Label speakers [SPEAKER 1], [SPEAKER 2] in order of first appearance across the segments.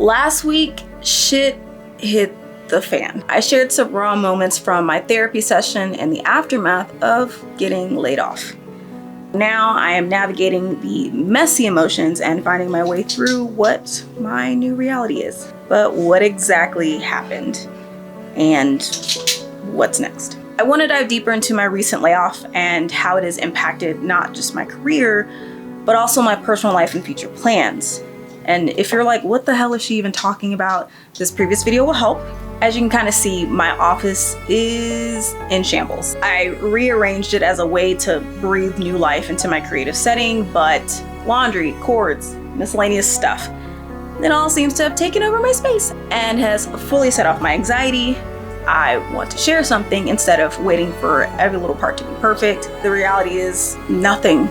[SPEAKER 1] Last week, shit hit the fan. I shared some raw moments from my therapy session and the aftermath of getting laid off. Now I am navigating the messy emotions and finding my way through what my new reality is. But what exactly happened and what's next? I want to dive deeper into my recent layoff and how it has impacted not just my career, but also my personal life and future plans. And if you're like, what the hell is she even talking about? This previous video will help. As you can kind of see, my office is in shambles. I rearranged it as a way to breathe new life into my creative setting, but laundry, cords, miscellaneous stuff, it all seems to have taken over my space and has fully set off my anxiety. I want to share something instead of waiting for every little part to be perfect. The reality is nothing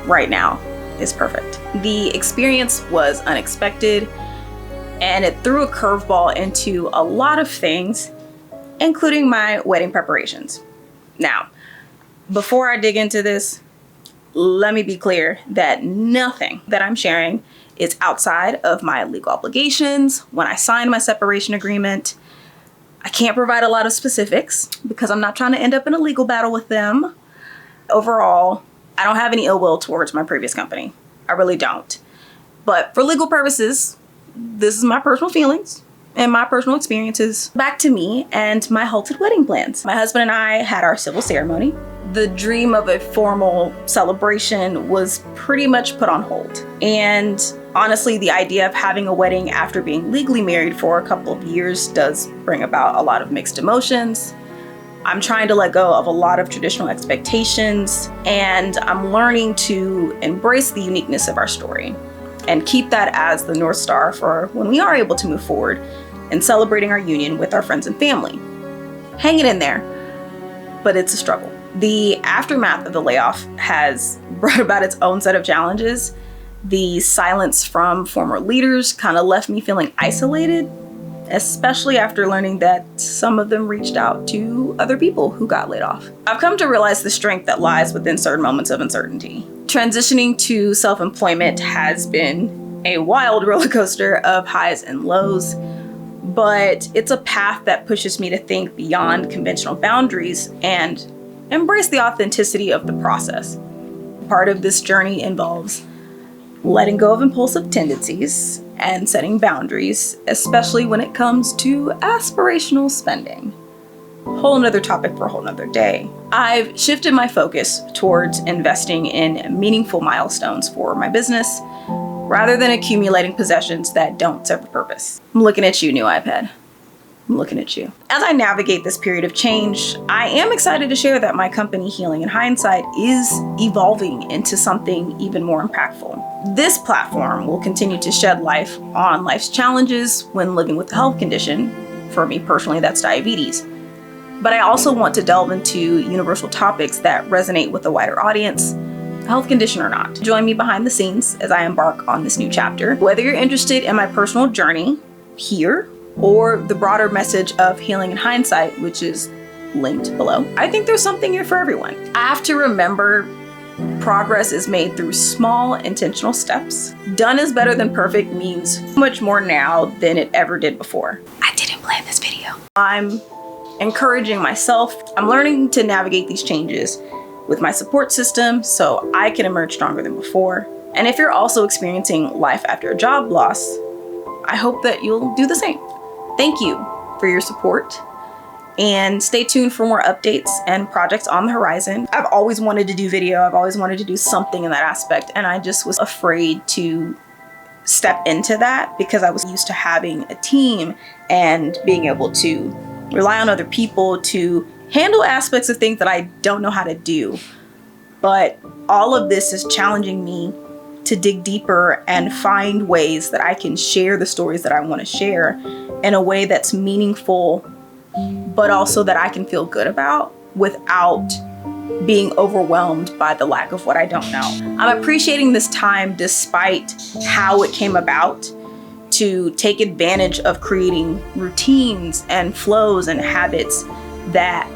[SPEAKER 1] right now is perfect. The experience was unexpected and it threw a curveball into a lot of things, including my wedding preparations. Now, before I dig into this, let me be clear that nothing that I'm sharing is outside of my legal obligations. When I signed my separation agreement, I can't provide a lot of specifics because I'm not trying to end up in a legal battle with them. Overall, I don't have any ill will towards my previous company. I really don't. But for legal purposes, this is my personal feelings and my personal experiences. Back to me and my halted wedding plans. My husband and I had our civil ceremony. The dream of a formal celebration was pretty much put on hold. And honestly, the idea of having a wedding after being legally married for a couple of years does bring about a lot of mixed emotions. I'm trying to let go of a lot of traditional expectations, and I'm learning to embrace the uniqueness of our story and keep that as the North Star for when we are able to move forward and celebrating our union with our friends and family. Hang it in there, but it's a struggle. The aftermath of the layoff has brought about its own set of challenges. The silence from former leaders kind of left me feeling isolated, especially after learning that some of them reached out to other people who got laid off. I've come to realize the strength that lies within certain moments of uncertainty. Transitioning to self-employment has been a wild roller coaster of highs and lows, but it's a path that pushes me to think beyond conventional boundaries and embrace the authenticity of the process. Part of this journey involves letting go of impulsive tendencies and setting boundaries, especially when it comes to aspirational spending. Whole nother topic for a whole nother day. I've shifted my focus towards investing in meaningful milestones for my business rather than accumulating possessions that don't serve a purpose. I'm looking at you, new iPad. I'm looking at you. As I navigate this period of change, I am excited to share that my company, Healing in Hindsight, is evolving into something even more impactful. This platform will continue to shed light on life's challenges when living with a health condition. For me personally, that's diabetes. But I also want to delve into universal topics that resonate with a wider audience, health condition or not. Join me behind the scenes as I embark on this new chapter. Whether you're interested in my personal journey here, or the broader message of Healing in Hindsight, which is linked below, I think there's something here for everyone. I have to remember progress is made through small, intentional steps. Done is better than perfect means much more now than it ever did before. I didn't plan this video. I'm encouraging myself. I'm learning to navigate these changes with my support system so I can emerge stronger than before. And if you're also experiencing life after a job loss, I hope that you'll do the same. Thank you for your support, and stay tuned for more updates and projects on the horizon. I've always wanted to do video. I've always wanted to do something in that aspect, and I just was afraid to step into that because I was used to having a team and being able to rely on other people to handle aspects of things that I don't know how to do. But all of this is challenging me to dig deeper and find ways that I can share the stories that I want to share in a way that's meaningful, but also that I can feel good about without being overwhelmed by the lack of what I don't know. I'm appreciating this time despite how it came about, to take advantage of creating routines and flows and habits that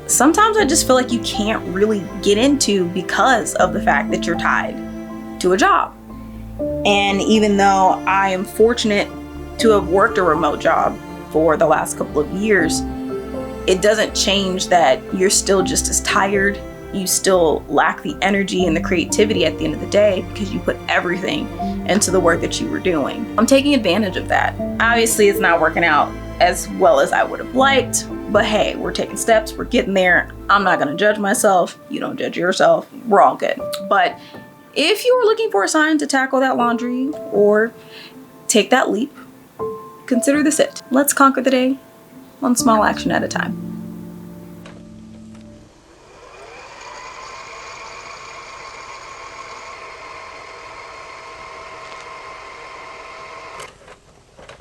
[SPEAKER 1] sometimes I just feel like you can't really get into because of the fact that you're tied to a job. And even though I am fortunate To have worked a remote job for the last couple of years, it doesn't change that you're still just as tired. You still lack the energy and the creativity at the end of the day because you put everything into the work that you were doing. I'm taking advantage of that. Obviously, it's not working out as well as I would have liked, but hey, we're taking steps, we're getting there. I'm not gonna judge myself. You don't judge yourself. We're all good. But if you are looking for a sign to tackle that laundry or take that leap, consider this it. Let's conquer the day one small action at a time.